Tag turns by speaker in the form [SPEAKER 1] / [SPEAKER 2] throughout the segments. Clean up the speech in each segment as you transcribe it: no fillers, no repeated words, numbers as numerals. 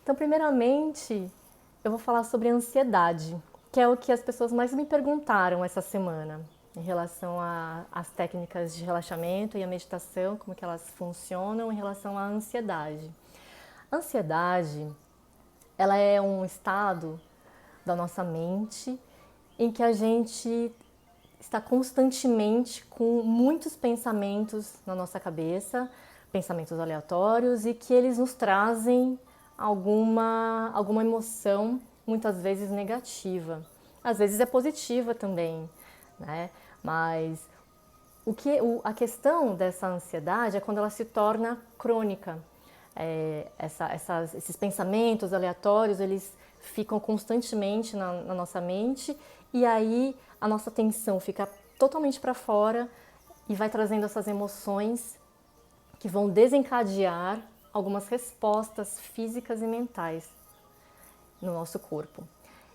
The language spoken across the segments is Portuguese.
[SPEAKER 1] Então, primeiramente, eu vou falar sobre ansiedade, que é o que as pessoas mais me perguntaram essa semana, em relação às técnicas de relaxamento e a meditação, como que elas funcionam em relação à ansiedade. A ansiedade, ela é um estado da nossa mente em que a gente está constantemente com muitos pensamentos na nossa cabeça, pensamentos aleatórios, e que eles nos trazem alguma emoção, muitas vezes negativa. Às vezes é positiva também, né? Mas a questão dessa ansiedade é quando ela se torna crônica. Esses pensamentos aleatórios, eles ficam constantemente na nossa mente, e aí a nossa atenção fica totalmente para fora e vai trazendo essas emoções que vão desencadear algumas respostas físicas e mentais no nosso corpo.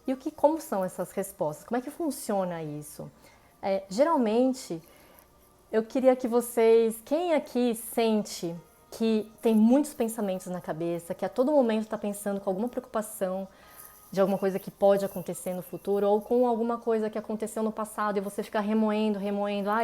[SPEAKER 1] E como são essas respostas? Como é que funciona isso? Geralmente, eu queria que vocês, quem aqui sente que tem muitos pensamentos na cabeça, que a todo momento está pensando com alguma preocupação de alguma coisa que pode acontecer no futuro, ou com alguma coisa que aconteceu no passado e você fica remoendo,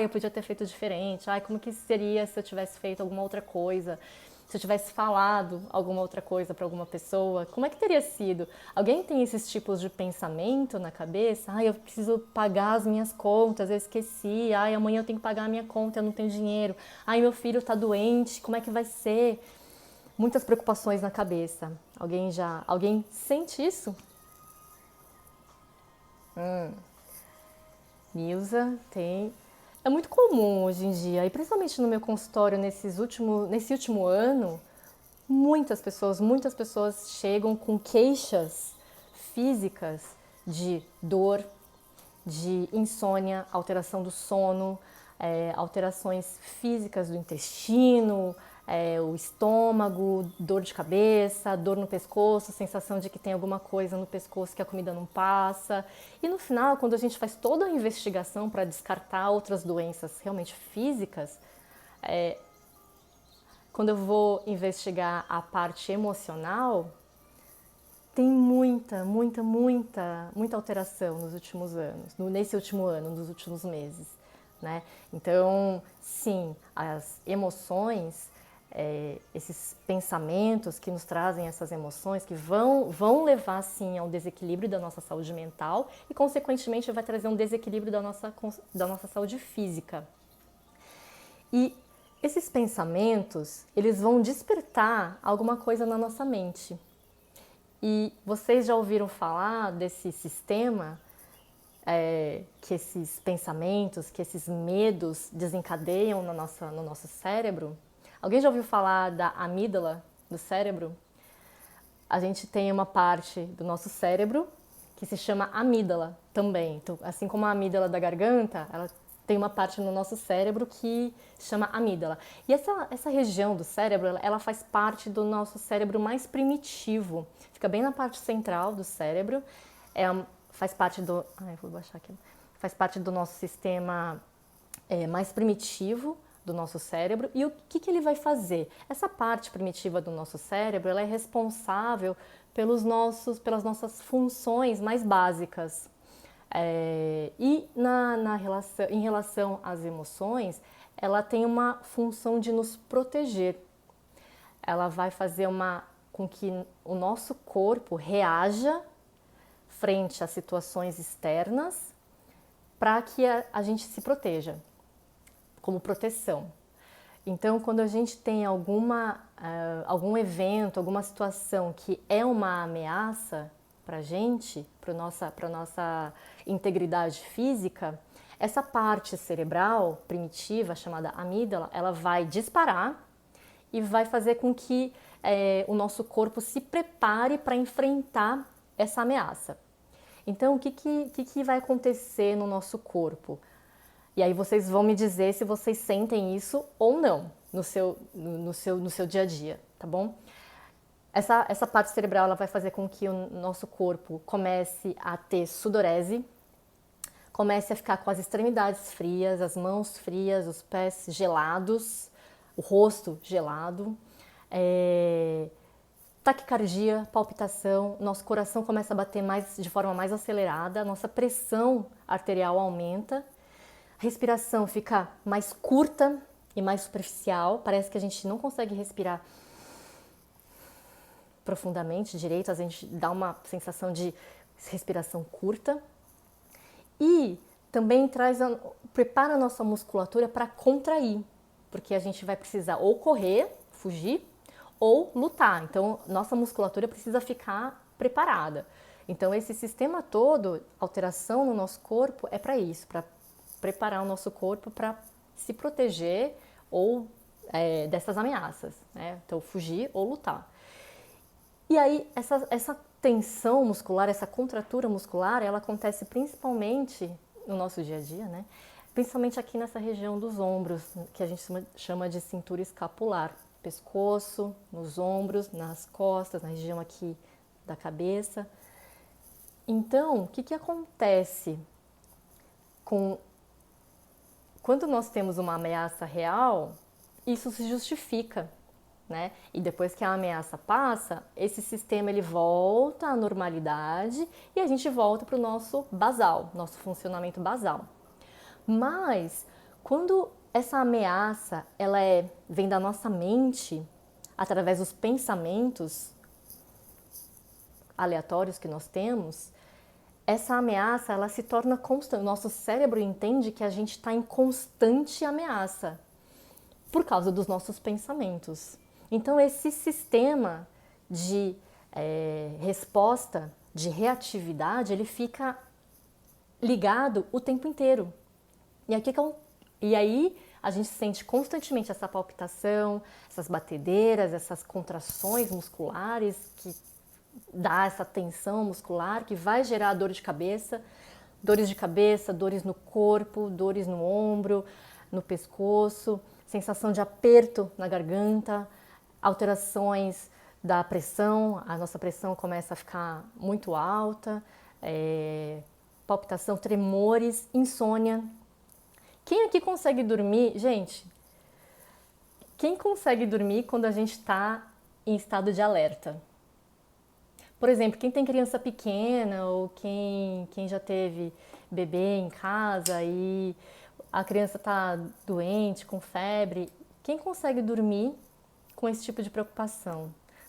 [SPEAKER 1] eu podia ter feito diferente, como que seria se eu tivesse feito alguma outra coisa, se eu tivesse falado alguma outra coisa para alguma pessoa, como é que teria sido? Alguém tem esses tipos de pensamento na cabeça? Eu preciso pagar as minhas contas, eu esqueci, amanhã eu tenho que pagar a minha conta, eu não tenho dinheiro, meu filho está doente, como é que vai ser? Muitas preocupações na cabeça. Alguém sente isso? Nilza tem. É muito comum hoje em dia, e principalmente no meu consultório nesse último ano, muitas pessoas chegam com queixas físicas de dor, de insônia, alteração do sono, alterações físicas do intestino, o estômago, dor de cabeça, dor no pescoço, sensação de que tem alguma coisa no pescoço que a comida não passa. E no final, quando a gente faz toda a investigação para descartar outras doenças realmente físicas, quando eu vou investigar a parte emocional, tem muita alteração nos últimos anos, nesse último ano, nos últimos meses, né? Então, sim, as emoções, esses pensamentos que nos trazem essas emoções, que vão levar, sim, a um desequilíbrio da nossa saúde mental e, consequentemente, vai trazer um desequilíbrio da nossa saúde física. E esses pensamentos, eles vão despertar alguma coisa na nossa mente. E vocês já ouviram falar desse sistema que esses pensamentos, que esses medos desencadeiam no nosso cérebro? Alguém já ouviu falar da amígdala do cérebro? A gente tem uma parte do nosso cérebro que se chama amígdala também. Então, assim como a amígdala da garganta, ela tem uma parte no nosso cérebro que chama amígdala. E essa região do cérebro, ela faz parte do nosso cérebro mais primitivo. Fica bem na parte central do cérebro. Faz parte do... vou baixar aqui. Faz parte do nosso sistema mais primitivo do nosso cérebro. E o que ele vai fazer? Essa parte primitiva do nosso cérebro, ela é responsável pelas nossas funções mais básicas. E em relação às emoções, ela tem uma função de nos proteger. Ela vai fazer com que o nosso corpo reaja frente a situações externas para que a gente se proteja, como proteção. Então, quando a gente tem algum evento, alguma situação que é uma ameaça para a gente, para nossa integridade física, essa parte cerebral primitiva, chamada amígdala, ela vai disparar e vai fazer com que o nosso corpo se prepare para enfrentar essa ameaça. Então, o que vai acontecer no nosso corpo? E aí vocês vão me dizer se vocês sentem isso ou não no seu dia a dia, tá bom? Essa parte cerebral, ela vai fazer com que o nosso corpo comece a ter sudorese, comece a ficar com as extremidades frias, as mãos frias, os pés gelados, o rosto gelado, taquicardia, palpitação, nosso coração começa a bater de forma mais acelerada, nossa pressão arterial aumenta, a respiração fica mais curta e mais superficial, parece que a gente não consegue respirar profundamente direito, a gente dá uma sensação de respiração curta e também prepara a nossa musculatura para contrair, porque a gente vai precisar ou correr, fugir, ou lutar. Então, nossa musculatura precisa ficar preparada. Então, esse sistema todo, alteração no nosso corpo, é para isso, para preparar o nosso corpo para se proteger ou dessas ameaças, né? Então, fugir ou lutar. E aí, essa tensão muscular, essa contratura muscular, ela acontece principalmente no nosso dia a dia, né? Principalmente aqui nessa região dos ombros, que a gente chama de cintura escapular. Pescoço, nos ombros, nas costas, na região aqui da cabeça. Então, o que acontece quando nós temos uma ameaça real, isso se justifica, né? E depois que a ameaça passa, esse sistema ele volta à normalidade e a gente volta para o nosso basal, nosso funcionamento basal. Mas quando essa ameaça vem da nossa mente, através dos pensamentos aleatórios que nós temos, essa ameaça ela se torna constante. O nosso cérebro entende que a gente está em constante ameaça por causa dos nossos pensamentos. Então esse sistema de resposta, de reatividade, ele fica ligado o tempo inteiro. E aí a gente sente constantemente essa palpitação, essas batedeiras, essas contrações musculares que dá essa tensão muscular que vai gerar dores de cabeça, dores no corpo, dores no ombro, no pescoço, sensação de aperto na garganta, alterações da pressão, a nossa pressão começa a ficar muito alta, palpitação, tremores, insônia. Quem aqui consegue dormir? Gente, quem consegue dormir quando a gente está em estado de alerta? Por exemplo, quem tem criança pequena ou quem já teve bebê em casa e a criança está doente, com febre, quem consegue dormir com esse tipo de preocupação?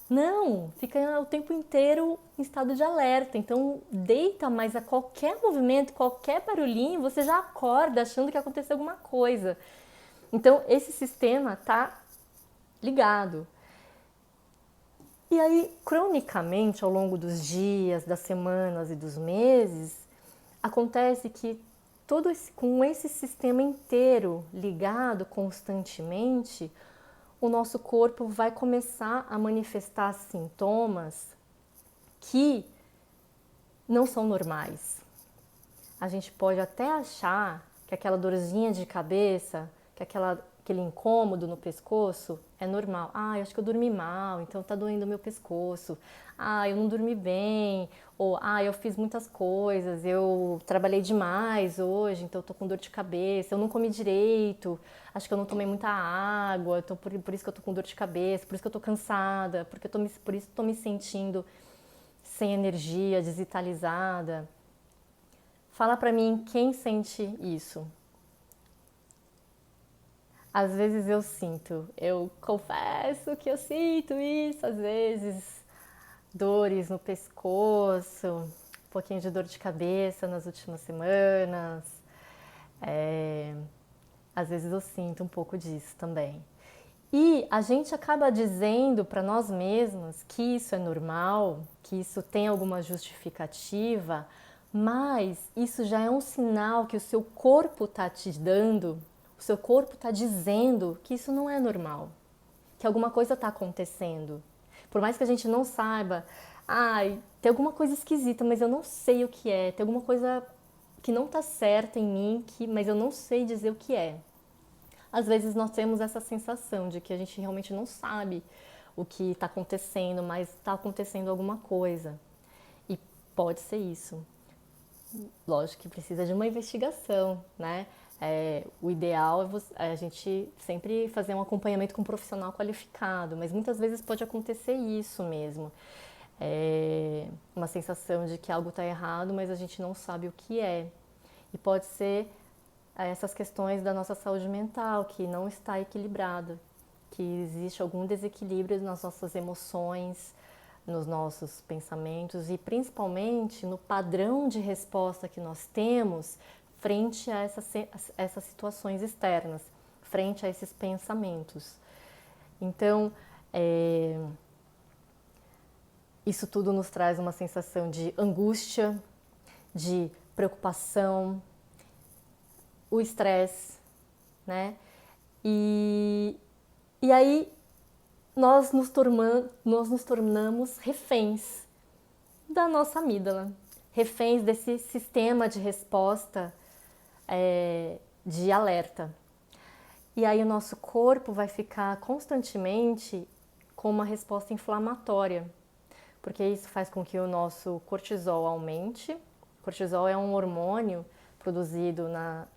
[SPEAKER 1] Não, fica o tempo inteiro em estado de alerta, então deita, mas a qualquer movimento, qualquer barulhinho, você já acorda achando que aconteceu alguma coisa. Então esse sistema está ligado. E aí, cronicamente, ao longo dos dias, das semanas e dos meses, acontece que com esse sistema inteiro ligado constantemente, o nosso corpo vai começar a manifestar sintomas que não são normais. A gente pode até achar que aquela dorzinha de cabeça, que aquele incômodo no pescoço é normal. Eu acho que eu dormi mal, então tá doendo o meu pescoço. Eu não dormi bem. Ou, eu fiz muitas coisas, eu trabalhei demais hoje, então eu tô com dor de cabeça. Eu não comi direito, acho que eu não tomei muita água, então por isso que eu tô com dor de cabeça, por isso que eu tô cansada, por isso que eu tô me sentindo sem energia, desvitalizada. Fala pra mim quem sente isso. Às vezes eu sinto, eu confesso que eu sinto isso, às vezes dores no pescoço, um pouquinho de dor de cabeça nas últimas semanas, às vezes eu sinto um pouco disso também. E a gente acaba dizendo para nós mesmos que isso é normal, que isso tem alguma justificativa, mas isso já é um sinal que o seu corpo está te dando. O seu corpo está dizendo que isso não é normal, que alguma coisa está acontecendo. Por mais que a gente não saiba, tem alguma coisa esquisita, mas eu não sei o que é. Tem alguma coisa que não está certa em mim, mas eu não sei dizer o que é. Às vezes nós temos essa sensação de que a gente realmente não sabe o que está acontecendo, mas está acontecendo alguma coisa. E pode ser isso. Lógico que precisa de uma investigação, né? O ideal é a gente sempre fazer um acompanhamento com um profissional qualificado, mas muitas vezes pode acontecer isso mesmo. Uma sensação de que algo está errado, mas a gente não sabe o que é. E pode ser essas questões da nossa saúde mental, que não está equilibrada, que existe algum desequilíbrio nas nossas emoções, nos nossos pensamentos e principalmente no padrão de resposta que nós temos frente a essas situações externas, frente a esses pensamentos. Então, isso tudo nos traz uma sensação de angústia, de preocupação, o estresse, né? E aí nós nos tornamos reféns da nossa amígdala, reféns desse sistema de resposta de alerta. E aí o nosso corpo vai ficar constantemente com uma resposta inflamatória, porque isso faz com que o nosso cortisol aumente. O cortisol é um hormônio produzido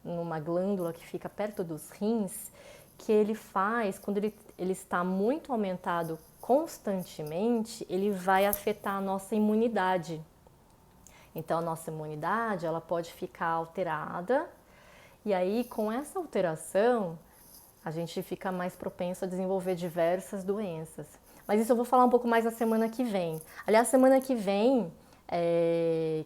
[SPEAKER 1] numa glândula que fica perto dos rins, que ele faz, quando ele está muito aumentado constantemente, ele vai afetar a nossa imunidade. Então a nossa imunidade ela pode ficar alterada, e aí com essa alteração a gente fica mais propenso a desenvolver diversas doenças. Mas isso eu vou falar um pouco mais na semana que vem. Aliás, semana que vem,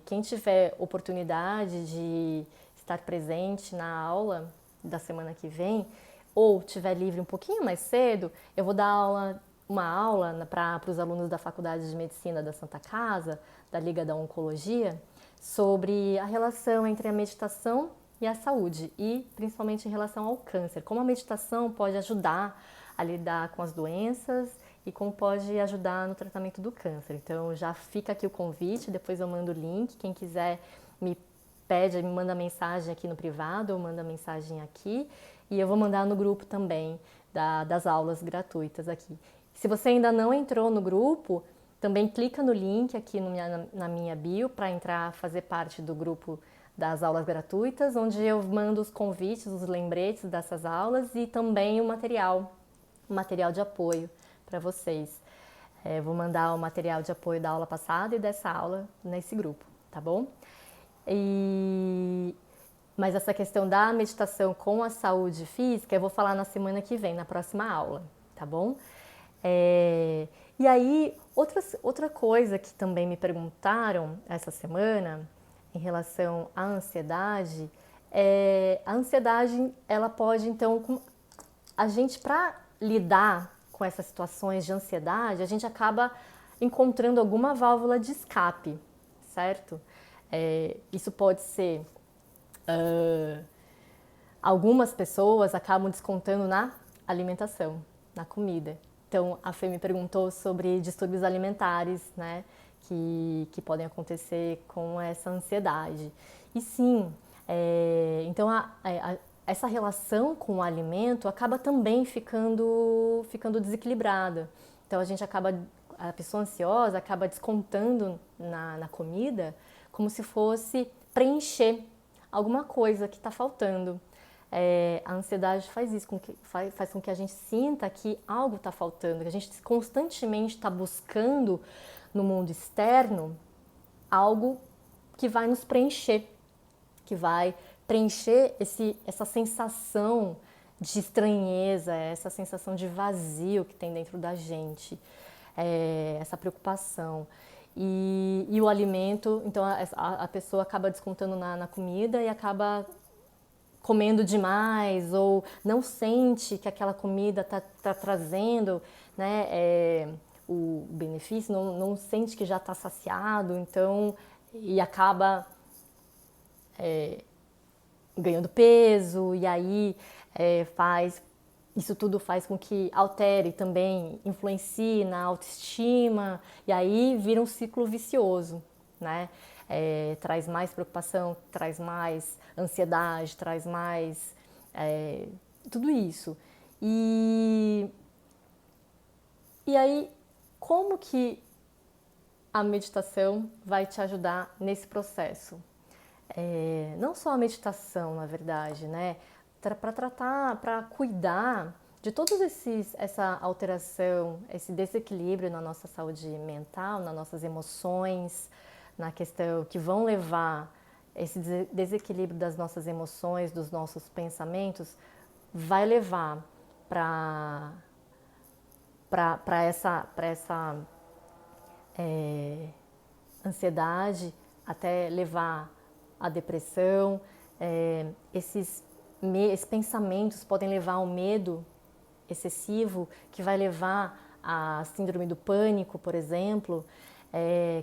[SPEAKER 1] quem tiver oportunidade de estar presente na aula da semana que vem, ou tiver livre um pouquinho mais cedo, eu vou dar uma aula para os alunos da Faculdade de Medicina da Santa Casa, da Liga da Oncologia, sobre a relação entre a meditação e a saúde, e principalmente em relação ao câncer. Como a meditação pode ajudar a lidar com as doenças e como pode ajudar no tratamento do câncer. Então já fica aqui o convite, depois eu mando o link, quem quiser me manda mensagem aqui no privado ou manda mensagem aqui, e eu vou mandar no grupo também das aulas gratuitas aqui. Se você ainda não entrou no grupo, também clica no link aqui na minha bio para entrar, fazer parte do grupo das aulas gratuitas, onde eu mando os convites, os lembretes dessas aulas e também o material de apoio para vocês. Vou mandar o material de apoio da aula passada e dessa aula nesse grupo, tá bom? Mas essa questão da meditação com a saúde física eu vou falar na semana que vem, na próxima aula, tá bom? E aí, outra coisa que também me perguntaram essa semana em relação à ansiedade, a ansiedade, ela pode então, a gente para lidar com essas situações de ansiedade, a gente acaba encontrando alguma válvula de escape, certo? Isso pode ser, algumas pessoas acabam descontando na alimentação, na comida. Então, a Fê me perguntou sobre distúrbios alimentares, né, que podem acontecer com essa ansiedade. E sim, então essa relação com o alimento acaba também ficando desequilibrada. Então, a pessoa ansiosa acaba descontando na comida como se fosse preencher alguma coisa que está faltando. A ansiedade faz isso, faz com que a gente sinta que algo está faltando, que a gente constantemente está buscando no mundo externo algo que vai nos preencher, que vai preencher essa sensação de estranheza, essa sensação de vazio que tem dentro da gente, essa preocupação. E o alimento, então a pessoa acaba descontando na comida e acaba comendo demais, ou não sente que aquela comida tá trazendo, né, o benefício, não sente que já está saciado, então, e acaba ganhando peso, e aí isso tudo faz com que altere também, influencie na autoestima, e aí vira um ciclo vicioso, né? Traz mais preocupação, traz mais ansiedade, traz mais tudo isso. E aí, como que a meditação vai te ajudar nesse processo? não só a meditação, na verdade, né? Para tratar, para cuidar de todos essa alteração, esse desequilíbrio na nossa saúde mental, nas nossas emoções, na questão que vão levar esse desequilíbrio das nossas emoções, dos nossos pensamentos, vai levar para essa ansiedade, até levar à depressão. Esses pensamentos podem levar ao medo excessivo, que vai levar à síndrome do pânico, por exemplo,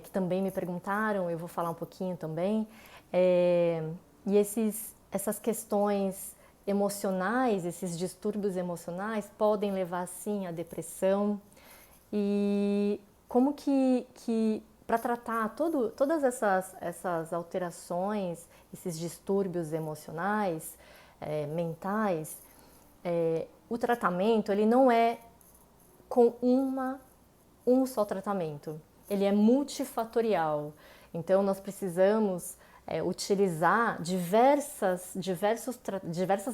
[SPEAKER 1] que também me perguntaram, eu vou falar um pouquinho também. E essas questões emocionais, esses distúrbios emocionais podem levar sim à depressão. E como que para tratar todas essas alterações, esses distúrbios emocionais, mentais, o tratamento ele não é com um só tratamento, ele é multifatorial. Então nós precisamos utilizar diversas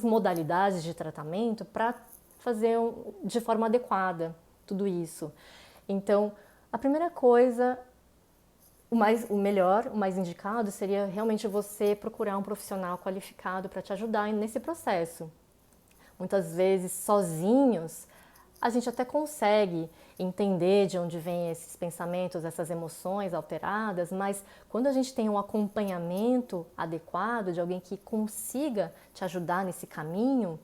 [SPEAKER 1] modalidades de tratamento para fazer de forma adequada tudo isso. Então, a primeira coisa, o melhor, o mais indicado seria realmente você procurar um profissional qualificado para te ajudar nesse processo. Muitas vezes, sozinhos, a gente até consegue entender de onde vêm esses pensamentos, essas emoções alteradas, mas quando a gente tem um acompanhamento adequado de alguém que consiga te ajudar nesse caminho,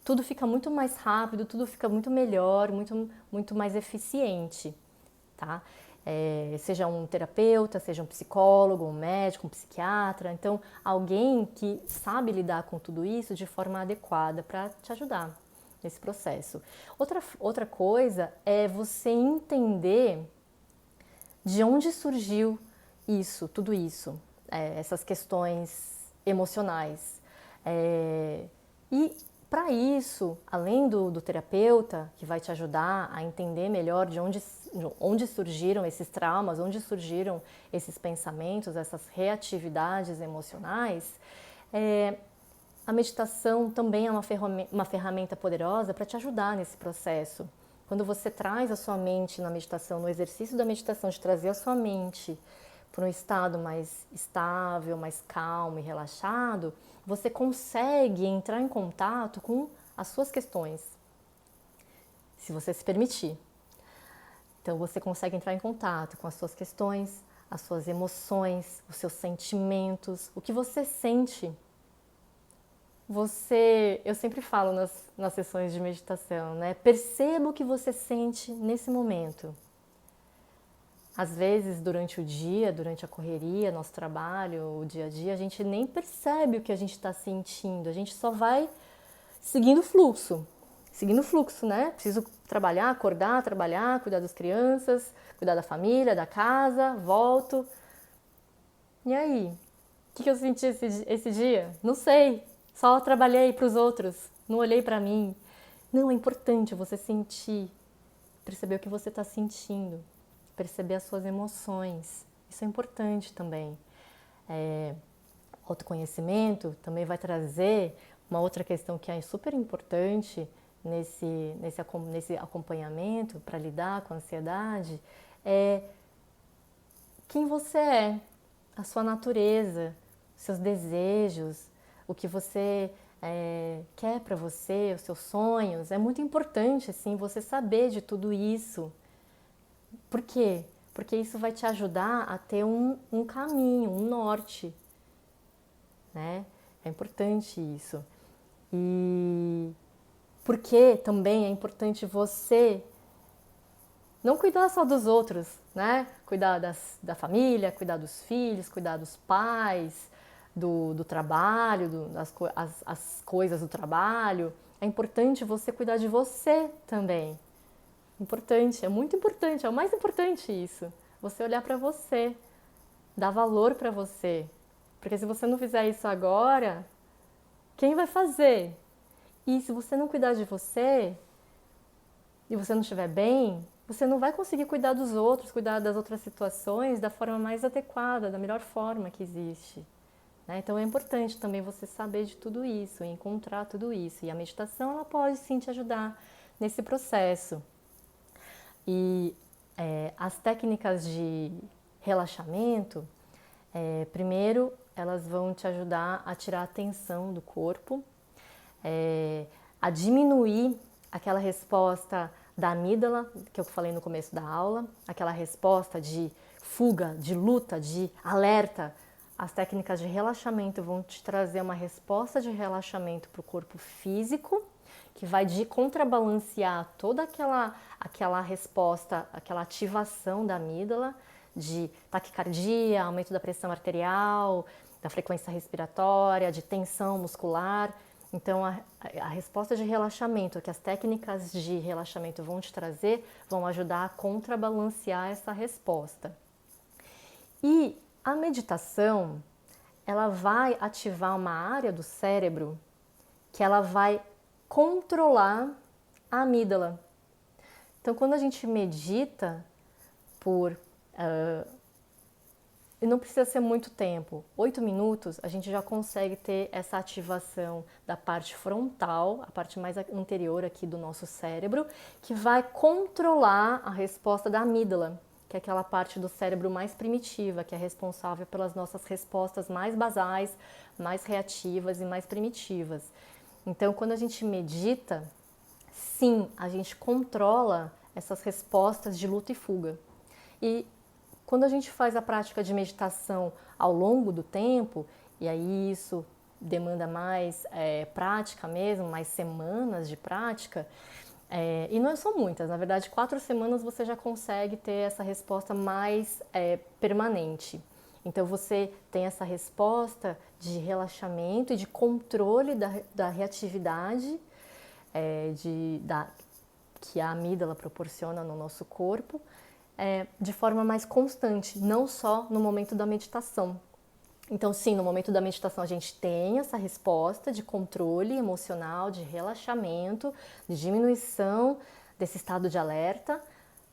[SPEAKER 1] tudo fica muito mais rápido, tudo fica muito melhor, muito mais eficiente, tá? Seja um terapeuta, seja um psicólogo, um médico, um psiquiatra, então alguém que sabe lidar com tudo isso de forma adequada para te ajudar nesse processo. Outra coisa é você entender de onde surgiu tudo isso, essas questões emocionais. E para isso, além do terapeuta, que vai te ajudar a entender melhor de onde surgiram esses traumas, onde surgiram esses pensamentos, essas reatividades emocionais, a meditação também é uma ferramenta poderosa para te ajudar nesse processo. Quando você traz a sua mente na meditação, no exercício da meditação, de trazer a sua mente para um estado mais estável, mais calmo e relaxado, você consegue entrar em contato com as suas questões, se você se permitir. Então você consegue entrar em contato com as suas questões, as suas emoções, os seus sentimentos, o que você sente. Eu sempre falo nas sessões de meditação, né? Perceba o que você sente nesse momento. Às vezes, durante o dia, durante a correria, nosso trabalho, o dia a dia, a gente nem percebe o que a gente está sentindo, a gente só vai seguindo o fluxo, né? Preciso trabalhar, acordar, trabalhar, cuidar das crianças, cuidar da família, da casa, volto. E aí? O que eu senti esse dia? Não sei, só trabalhei para os outros, não olhei para mim. Não, é importante você sentir, perceber o que você está sentindo. Perceber as suas emoções, isso é importante também. Autoconhecimento também vai trazer uma outra questão que é super importante nesse acompanhamento para lidar com a ansiedade, é quem você é, a sua natureza, seus desejos, o que você quer para você, os seus sonhos. É muito importante assim, você saber de tudo isso. Por quê? Porque isso vai te ajudar a ter um caminho, um norte, né? É importante isso. E porque também é importante você não cuidar só dos outros, né? Cuidar da família, cuidar dos filhos, cuidar dos pais, do trabalho, as coisas do trabalho. É importante você cuidar de você também. Importante, é muito importante, é o mais importante isso. Você olhar para você, dar valor para você. Porque se você não fizer isso agora, quem vai fazer? E se você não cuidar de você e você não estiver bem, você não vai conseguir cuidar dos outros, cuidar das outras situações da forma mais adequada, da melhor forma que existe, né? Então é importante também você saber de tudo isso, encontrar tudo isso. E a meditação, ela pode sim te ajudar nesse processo. E as técnicas de relaxamento, primeiro, elas vão te ajudar a tirar a tensão do corpo, a diminuir aquela resposta da amígdala, que eu falei no começo da aula, aquela resposta de fuga, de luta, de alerta. As técnicas de relaxamento vão te trazer uma resposta de relaxamento para o corpo físico, que vai contrabalancear toda aquela resposta, aquela ativação da amígdala, de taquicardia, aumento da pressão arterial, da frequência respiratória, de tensão muscular. Então, a resposta de relaxamento que as técnicas de relaxamento vão te trazer vão ajudar a contrabalancear essa resposta. E a meditação, ela vai ativar uma área do cérebro que ela vai controlar a amígdala. Então, quando a gente medita por... não precisa ser muito tempo, 8 minutos, a gente já consegue ter essa ativação da parte frontal, a parte mais anterior aqui do nosso cérebro, que vai controlar a resposta da amígdala, que é aquela parte do cérebro mais primitiva, que é responsável pelas nossas respostas mais basais, mais reativas e mais primitivas. Então, quando a gente medita, sim, a gente controla essas respostas de luta e fuga. E quando a gente faz a prática de meditação ao longo do tempo, e aí isso demanda mais prática mesmo, mais semanas de prática, e não são muitas, na verdade 4 semanas você já consegue ter essa resposta mais permanente. Então você tem essa resposta de relaxamento e de controle da reatividade que a amígdala proporciona no nosso corpo, de forma mais constante, não só no momento da meditação. Então, sim, no momento da meditação a gente tem essa resposta de controle emocional, de relaxamento, de diminuição desse estado de alerta,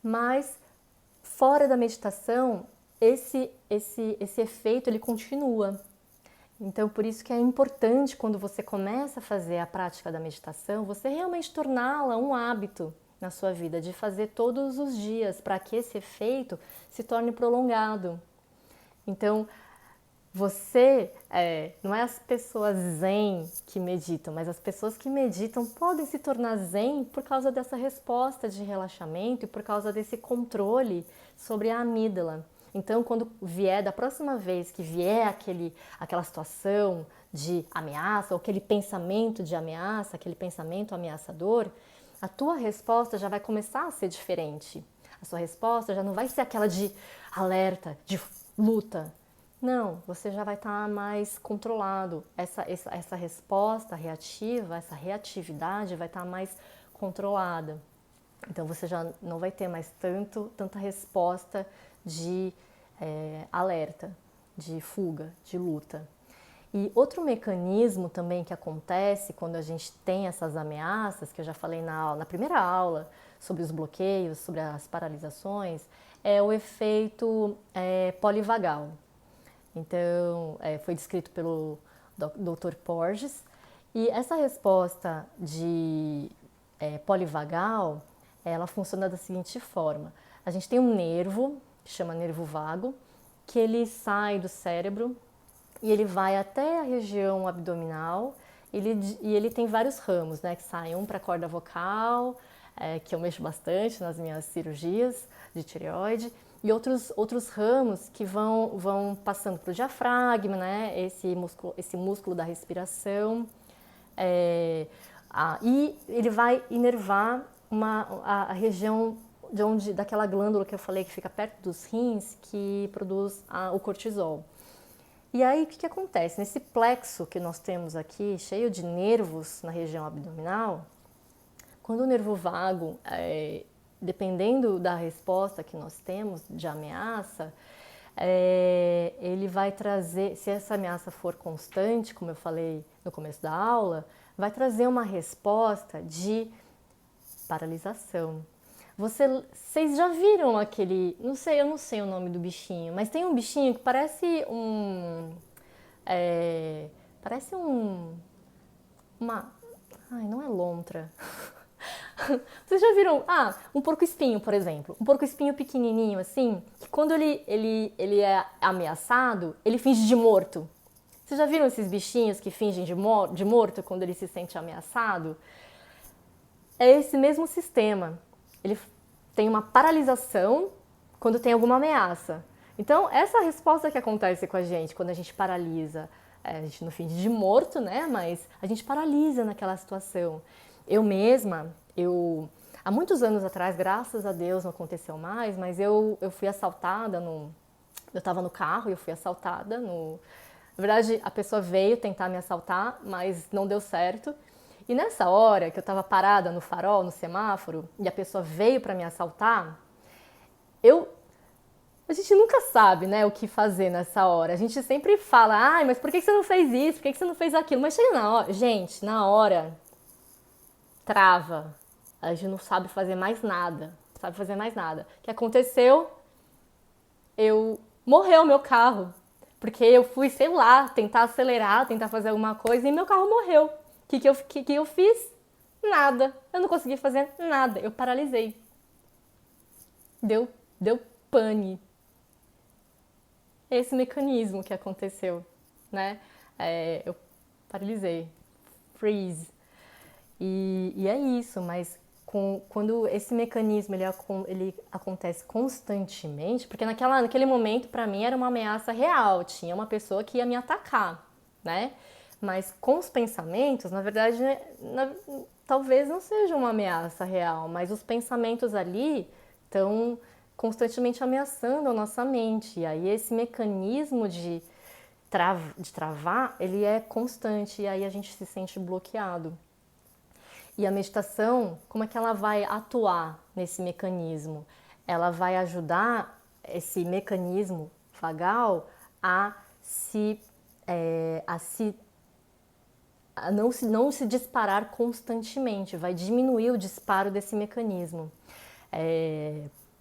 [SPEAKER 1] mas fora da meditação, esse efeito ele continua. Então, por isso que é importante quando você começa a fazer a prática da meditação, você realmente torná-la um hábito na sua vida, de fazer todos os dias, para que esse efeito se torne prolongado. Então, você, não é as pessoas zen que meditam, mas as pessoas que meditam podem se tornar zen por causa dessa resposta de relaxamento e por causa desse controle sobre a amígdala. Então, quando vier, da próxima vez que vier aquela situação de ameaça, ou aquele pensamento de ameaça, aquele pensamento ameaçador, a tua resposta já vai começar a ser diferente. A sua resposta já não vai ser aquela de alerta, de luta. Não, você já vai estar mais controlado. Essa resposta reativa, essa reatividade vai estar mais controlada. Então você já não vai ter mais tanta resposta de alerta, de fuga, de luta. E outro mecanismo também que acontece quando a gente tem essas ameaças, que eu já falei na primeira aula, sobre os bloqueios, sobre as paralisações, é o efeito polivagal. Então, foi descrito pelo Dr. Porges. E essa resposta de polivagal, ela funciona da seguinte forma. A gente tem um nervo, que chama nervo vago, que ele sai do cérebro e ele vai até a região abdominal. E ele tem vários ramos, né, que saem um para a corda vocal, que eu mexo bastante nas minhas cirurgias de tireoide, e outros ramos que vão passando para o diafragma, né, esse músculo da respiração, e ele vai inervar a região daquela glândula que eu falei que fica perto dos rins, que produz o cortisol. E aí o que acontece? Nesse plexo que nós temos aqui, cheio de nervos na região abdominal, quando o nervo vago, dependendo da resposta que nós temos de ameaça, ele vai trazer, se essa ameaça for constante, como eu falei no começo da aula, vai trazer uma resposta de paralisação. Vocês já viram aquele, eu não sei o nome do bichinho, mas tem um bichinho que parece Parece uma... Ai, não é lontra. Vocês já viram? Um porco-espinho, por exemplo. Um porco-espinho pequenininho, assim, que quando ele é ameaçado, ele finge de morto. Vocês já viram esses bichinhos que fingem de morto quando ele se sente ameaçado? É esse mesmo sistema. Ele tem uma paralisação quando tem alguma ameaça. Então, essa resposta que acontece com a gente quando a gente paralisa, a gente não finge de morto, né? Mas a gente paralisa naquela situação. Eu mesma, há muitos anos atrás, graças a Deus não aconteceu mais, mas eu fui assaltada eu estava no carro e eu fui assaltada na verdade, a pessoa veio tentar me assaltar, mas não deu certo. E nessa hora que eu estava parada no farol, no semáforo, e a pessoa veio para me assaltar, a gente nunca sabe, né, o que fazer nessa hora. A gente sempre fala, mas por que você não fez isso? Por que você não fez aquilo? Mas chega na hora, gente, na hora, trava. A gente não sabe fazer mais nada. Não sabe fazer mais nada. O que aconteceu? Morreu meu carro. Porque eu fui, sei lá, tentar acelerar, tentar fazer alguma coisa e meu carro morreu. O que eu fiz? Nada. Eu não consegui fazer nada. Eu paralisei. Deu pane. Esse mecanismo que aconteceu, né? Eu paralisei. Freeze. E é isso, mas quando esse mecanismo ele acontece constantemente, porque naquele momento para mim era uma ameaça real, tinha uma pessoa que ia me atacar, né? Mas com os pensamentos, na verdade, talvez não seja uma ameaça real, mas os pensamentos ali estão constantemente ameaçando a nossa mente. E aí esse mecanismo de travar, ele é constante e aí a gente se sente bloqueado. E a meditação, como é que ela vai atuar nesse mecanismo? Ela vai ajudar esse mecanismo vagal a não se disparar constantemente, vai diminuir o disparo desse mecanismo.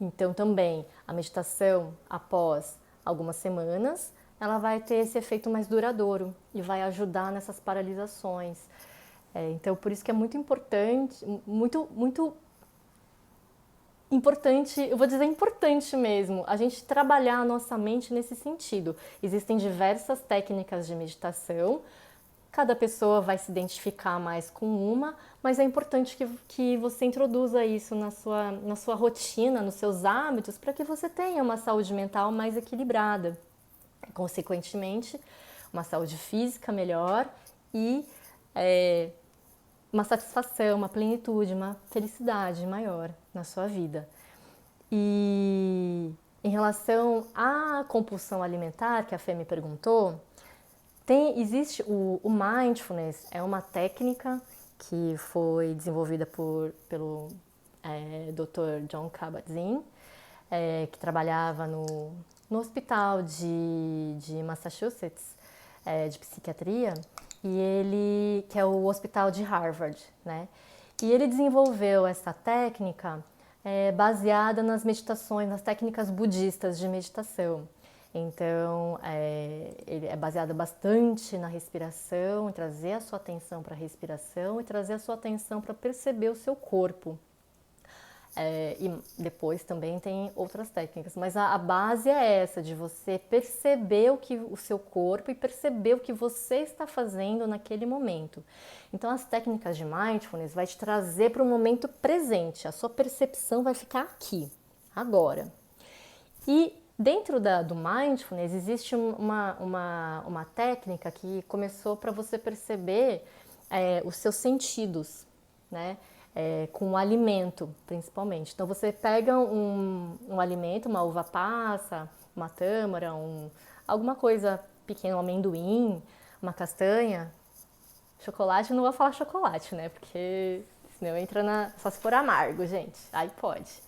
[SPEAKER 1] Então também a meditação após algumas semanas, ela vai ter esse efeito mais duradouro e vai ajudar nessas paralisações. Então, por isso que é muito importante, muito importante, eu vou dizer importante mesmo, a gente trabalhar a nossa mente nesse sentido. Existem diversas técnicas de meditação, cada pessoa vai se identificar mais com uma, mas é importante que você introduza isso na sua rotina, nos seus hábitos, para que você tenha uma saúde mental mais equilibrada. Consequentemente, uma saúde física melhor e uma satisfação, uma plenitude, uma felicidade maior na sua vida. E em relação à compulsão alimentar, que a Fê me perguntou, existe o mindfulness, é uma técnica que foi desenvolvida pelo Dr. Jon Kabat-Zinn, que trabalhava no hospital de Massachusetts, de psiquiatria, que é o hospital de Harvard, né? E ele desenvolveu essa técnica baseada nas meditações, nas técnicas budistas de meditação. Então, ele é baseado bastante na respiração, em trazer a sua atenção para a respiração e trazer a sua atenção para perceber o seu corpo. E depois também tem outras técnicas, mas a base é essa, de você perceber o seu corpo e perceber o que você está fazendo naquele momento. Então as técnicas de mindfulness vai te trazer para o momento presente, a sua percepção vai ficar aqui, agora. E dentro do mindfulness existe uma técnica que começou para você perceber os seus sentidos, né? Com o alimento, principalmente. Então, você pega um alimento, uma uva passa, uma tâmara, alguma coisa pequena, um amendoim, uma castanha, chocolate, não vou falar chocolate, né? Porque senão entra só se for amargo, gente, aí pode.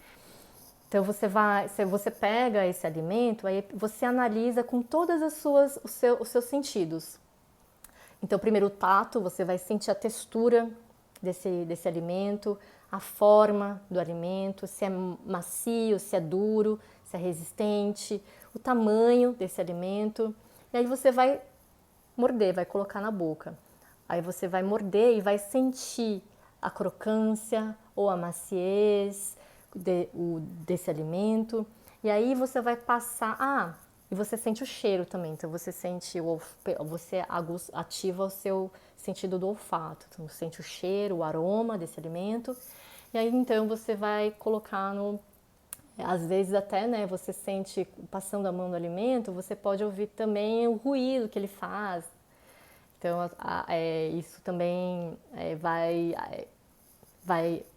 [SPEAKER 1] Então, você pega esse alimento, aí você analisa com todas os seus sentidos. Então, primeiro o tato, você vai sentir a textura desse alimento, a forma do alimento, se é macio, se é duro, se é resistente, o tamanho desse alimento. E aí você vai morder, vai colocar na boca. Aí você vai morder e vai sentir a crocância ou a maciez desse alimento. E aí você vai passar. E você sente o cheiro também. Então você sente você ativa o seu sentido do olfato. Então você sente o cheiro, o aroma desse alimento. E aí então você vai colocar no. Às vezes até, né, você sente passando a mão no alimento, você pode ouvir também o ruído que ele faz. Então isso também vai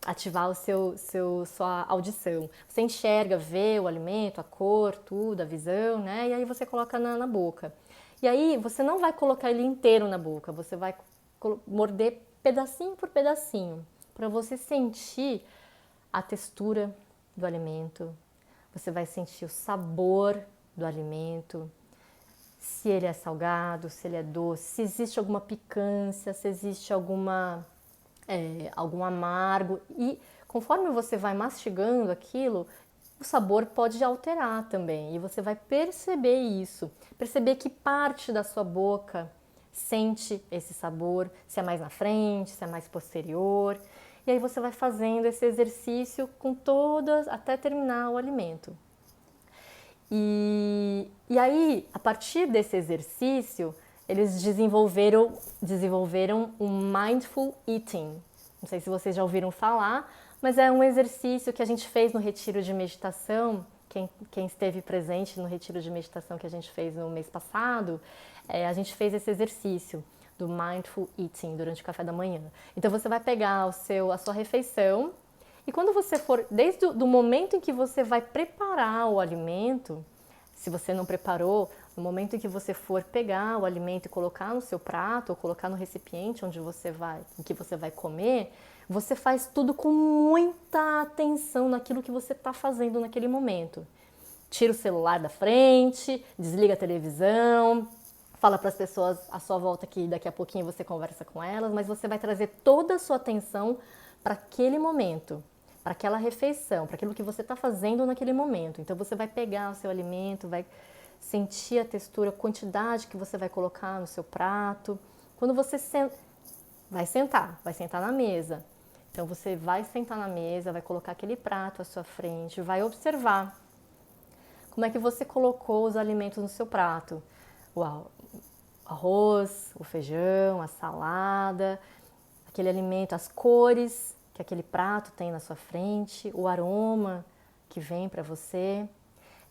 [SPEAKER 1] ativar sua audição. Você enxerga, vê o alimento, a cor, tudo, a visão, né? E aí você coloca na boca. E aí você não vai colocar ele inteiro na boca, você vai morder pedacinho por pedacinho, para você sentir a textura do alimento, você vai sentir o sabor do alimento, se ele é salgado, se ele é doce, se existe alguma picância, se existe algum amargo. E conforme você vai mastigando aquilo, o sabor pode alterar também. E você vai perceber isso, perceber que parte da sua boca sente esse sabor, se é mais na frente, se é mais posterior. E aí você vai fazendo esse exercício com todas até terminar o alimento. E aí, a partir desse exercício, eles desenvolveram um Mindful Eating. Não sei se vocês já ouviram falar, mas é um exercício que a gente fez no retiro de meditação. Quem esteve presente no retiro de meditação que a gente fez no mês passado, a gente fez esse exercício do Mindful Eating durante o café da manhã. Então você vai pegar a sua refeição e quando você for, desde o momento em que você vai preparar o alimento, se você não preparou, no momento em que você for pegar o alimento e colocar no seu prato ou colocar no recipiente em que você vai comer, você faz tudo com muita atenção naquilo que você está fazendo naquele momento. Tira o celular da frente, desliga a televisão, fala para as pessoas à sua volta que daqui a pouquinho você conversa com elas, mas você vai trazer toda a sua atenção para aquele momento, para aquela refeição, para aquilo que você está fazendo naquele momento. Então você vai pegar o seu alimento, vai sentir a textura, a quantidade que você vai colocar no seu prato. Quando você vai sentar na mesa. Então você vai sentar na mesa, vai colocar aquele prato à sua frente, vai observar como é que você colocou os alimentos no seu prato. O arroz, o feijão, a salada, aquele alimento, as cores que aquele prato tem na sua frente, o aroma que vem para você.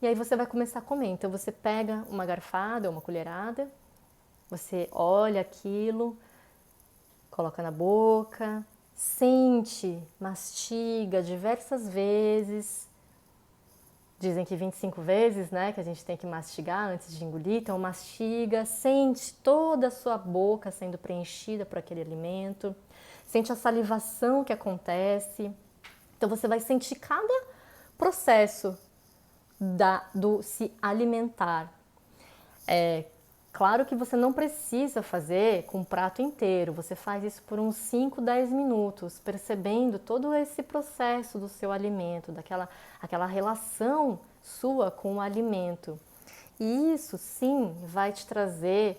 [SPEAKER 1] E aí você vai começar a comer. Então você pega uma garfada ou uma colherada, você olha aquilo, coloca na boca, sente, mastiga diversas vezes. Dizem que 25 vezes, né, que a gente tem que mastigar antes de engolir. Então mastiga, sente toda a sua boca sendo preenchida por aquele alimento. Sente a salivação que acontece. Então você vai sentir cada processo do se alimentar. Claro que você não precisa fazer com o prato inteiro, você faz isso por uns 5, 10 minutos, percebendo todo esse processo do seu alimento, aquela relação sua com o alimento. E isso sim vai te trazer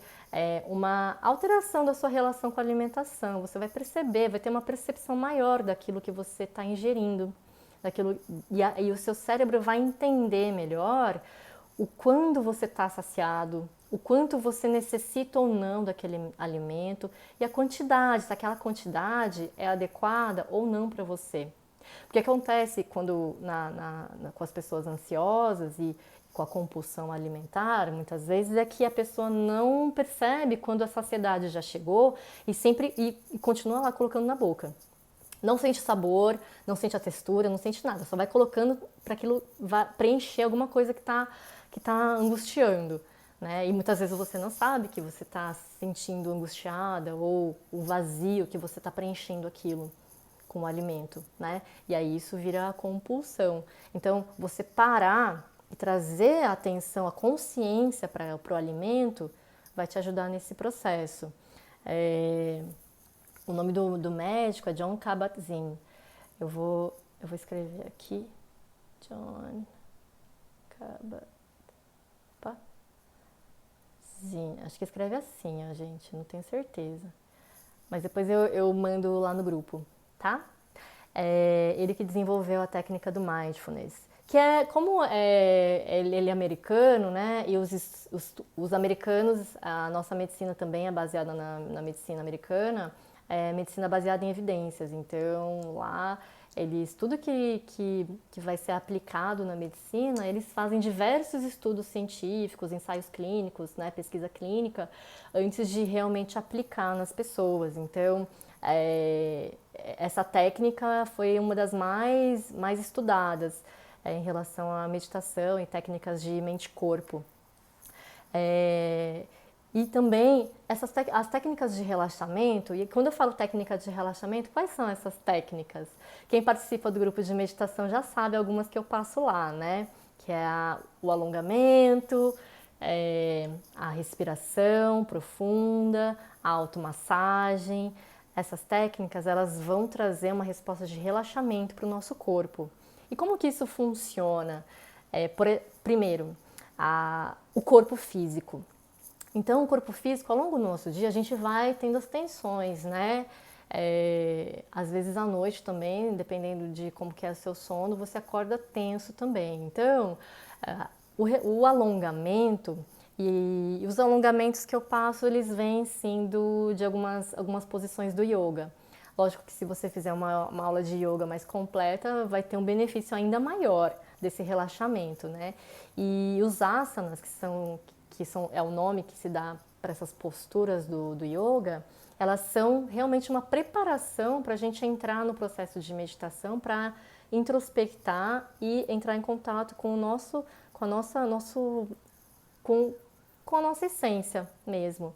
[SPEAKER 1] uma alteração da sua relação com a alimentação. Você vai perceber, vai ter uma percepção maior daquilo que você está ingerindo, e o seu cérebro vai entender melhor o quando você está saciado, o quanto você necessita ou não daquele alimento e a quantidade, se aquela quantidade é adequada ou não para você. O que acontece quando com as pessoas ansiosas e com a compulsão alimentar, muitas vezes é que a pessoa não percebe quando a saciedade já chegou e continua lá colocando na boca. Não sente sabor, não sente a textura, não sente nada, só vai colocando para aquilo preencher alguma coisa que tá angustiando. Né? E muitas vezes você não sabe que você está se sentindo angustiada ou o vazio que você está preenchendo aquilo com o alimento, né? E aí isso vira a compulsão. Então, você parar e trazer a atenção, a consciência para o alimento vai te ajudar nesse processo. O nome do médico é Jon Kabat-Zinn. Eu vou escrever aqui. Jon Kabat-Zinn. Acho que escreve assim, ó, gente, não tenho certeza. Mas depois eu mando lá no grupo, tá? Ele que desenvolveu a técnica do mindfulness, que é como ele é americano, né? E os americanos, a nossa medicina também é baseada na medicina americana, é medicina baseada em evidências. Então lá eles tudo que vai ser aplicado na medicina, eles fazem diversos estudos científicos, ensaios clínicos, né, pesquisa clínica, antes de realmente aplicar nas pessoas. Então, essa técnica foi uma das mais estudadas em relação à meditação e técnicas de mente-corpo. E também as técnicas de relaxamento, e quando eu falo técnica de relaxamento, quais são essas técnicas? Quem participa do grupo de meditação já sabe algumas que eu passo lá, né? Que é o alongamento, a respiração profunda, a automassagem. Essas técnicas, elas vão trazer uma resposta de relaxamento para o nosso corpo. E como que isso funciona? Primeiro, o corpo físico. Então, o corpo físico, ao longo do nosso dia, a gente vai tendo as tensões, né? Às vezes à noite também, dependendo de como que é o seu sono, você acorda tenso também. Então, o alongamento e os alongamentos que eu passo, eles vêm sim de algumas posições do yoga. Lógico que se você fizer uma aula de yoga mais completa, vai ter um benefício ainda maior desse relaxamento, né? E os asanas, é o nome que se dá para essas posturas do yoga, elas são realmente uma preparação para a gente entrar no processo de meditação, para introspectar e entrar em contato com a nossa essência mesmo.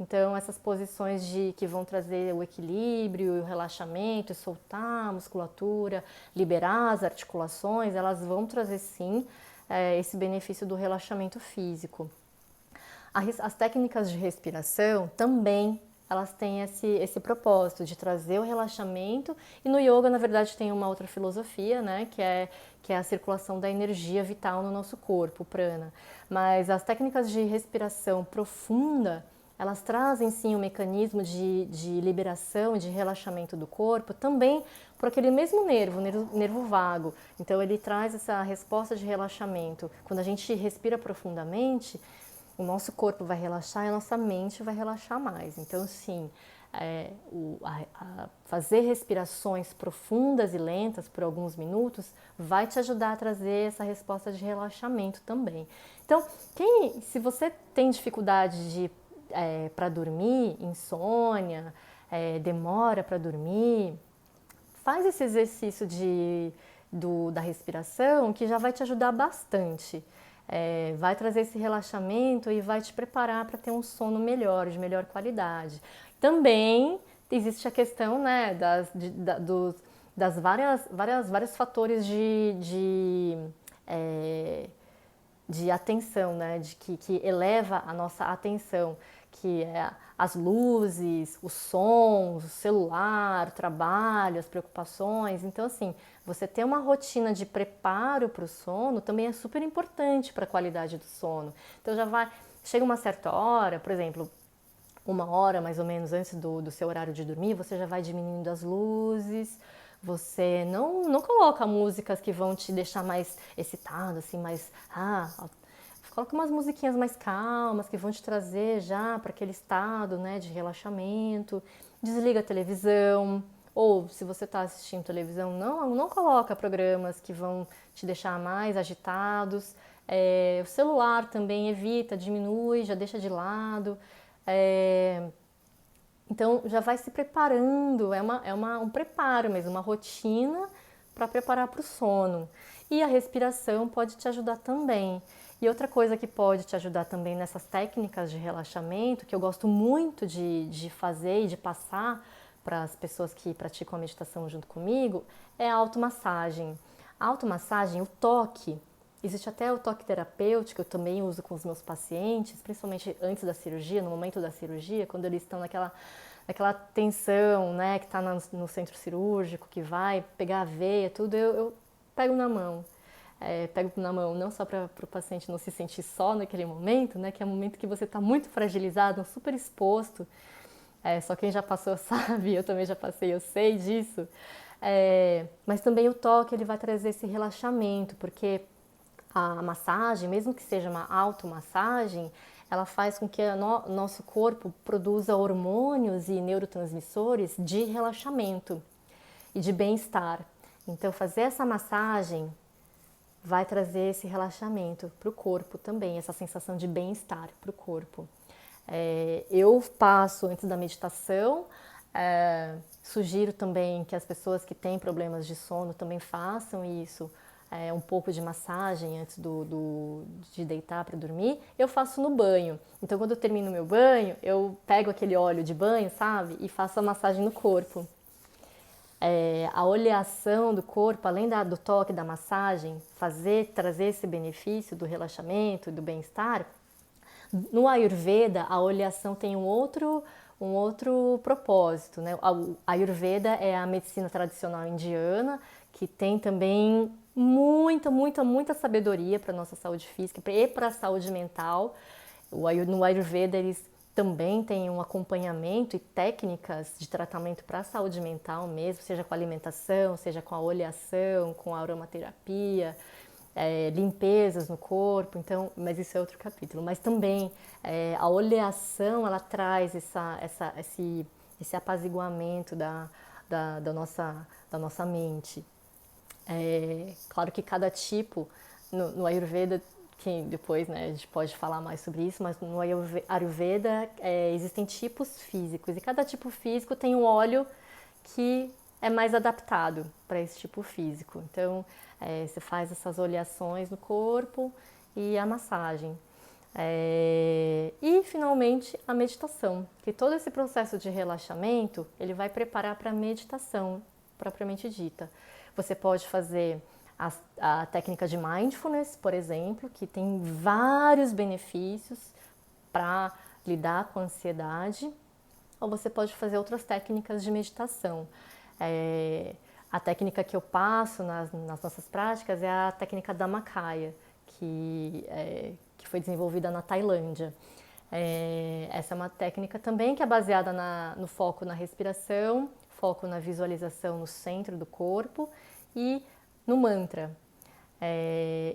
[SPEAKER 1] Então, essas posições que vão trazer o equilíbrio, o relaxamento, soltar a musculatura, liberar as articulações, elas vão trazer sim esse benefício do relaxamento físico. As técnicas de respiração também, elas têm esse propósito de trazer o relaxamento, e no yoga, na verdade, tem uma outra filosofia, né, que é a circulação da energia vital no nosso corpo, o prana. Mas as técnicas de respiração profunda, elas trazem sim um mecanismo de liberação, de relaxamento do corpo, também por aquele mesmo nervo vago. Então ele traz essa resposta de relaxamento. Quando a gente respira profundamente, o nosso corpo vai relaxar e a nossa mente vai relaxar mais. Então, sim, fazer respirações profundas e lentas por alguns minutos vai te ajudar a trazer essa resposta de relaxamento também. Então, se você tem dificuldade para dormir, insônia, demora para dormir, faz esse exercício da respiração, que já vai te ajudar bastante. Vai trazer esse relaxamento e vai te preparar para ter um sono melhor, de melhor qualidade. Também existe a questão, né, das vários fatores de atenção, né, que eleva a nossa atenção, que é as luzes, os sons, o celular, o trabalho, as preocupações. Então, assim, você ter uma rotina de preparo para o sono também é super importante para a qualidade do sono. Então, chega uma certa hora, por exemplo, 1 hora mais ou menos antes do seu horário de dormir, você já vai diminuindo as luzes. Você não coloca músicas que vão te deixar mais excitado, assim, coloca umas musiquinhas mais calmas que vão te trazer já para aquele estado, né, de relaxamento. Desliga a televisão, ou se você está assistindo televisão, não coloca programas que vão te deixar mais agitados. O celular também evita, diminui, já deixa de lado. Então já vai se preparando, um preparo mesmo, uma rotina para preparar para o sono. E a respiração pode te ajudar também. E outra coisa que pode te ajudar também nessas técnicas de relaxamento, que eu gosto muito de fazer e de passar para as pessoas que praticam a meditação junto comigo, é a automassagem. A automassagem, o toque, existe até o toque terapêutico, eu também uso com os meus pacientes, principalmente antes da cirurgia, no momento da cirurgia, quando eles estão naquela tensão, né, que está no centro cirúrgico, que vai pegar a veia, tudo, eu pego na mão. pego na mão, não só para o paciente não se sentir só naquele momento, né, que é um momento que você está muito fragilizado, super exposto, só quem já passou sabe, eu também já passei, eu sei disso, mas também o toque ele vai trazer esse relaxamento, porque a massagem, mesmo que seja uma automassagem, ela faz com que o nosso corpo produza hormônios e neurotransmissores de relaxamento e de bem-estar. Então, fazer essa massagem vai trazer esse relaxamento para o corpo também, essa sensação de bem-estar para o corpo. Eu passo antes da meditação, sugiro também que as pessoas que têm problemas de sono também façam isso, um pouco de massagem antes de deitar para dormir. Eu faço no banho. Então, quando eu termino meu banho, eu pego aquele óleo de banho, sabe? E faço a massagem no corpo. A oleação do corpo, além do toque, da massagem, trazer esse benefício do relaxamento e do bem-estar, no Ayurveda a oleação tem um outro propósito, né? A Ayurveda é a medicina tradicional indiana, que tem também muita sabedoria para a nossa saúde física e para a saúde mental. No Ayurveda eles também têm um acompanhamento e técnicas de tratamento para a saúde mental mesmo, seja com a alimentação, seja com a oleação, com a aromaterapia, limpezas no corpo, então, mas isso é outro capítulo. Mas também a oleação, ela traz esse apaziguamento da nossa mente. Claro que cada tipo, no Ayurveda, que depois, né, a gente pode falar mais sobre isso, mas no Ayurveda existem tipos físicos e cada tipo físico tem um óleo que é mais adaptado para esse tipo físico. Então, você faz essas oleações no corpo e a massagem. E, finalmente, a meditação, que todo esse processo de relaxamento, ele vai preparar para a meditação, propriamente dita. Você pode fazer a técnica de mindfulness, por exemplo, que tem vários benefícios para lidar com a ansiedade, ou você pode fazer outras técnicas de meditação. A técnica que eu passo nas nossas práticas é a técnica da Dhammakaya, que foi desenvolvida na Tailândia. Essa é uma técnica também que é baseada no foco na respiração, foco na visualização no centro do corpo e no mantra.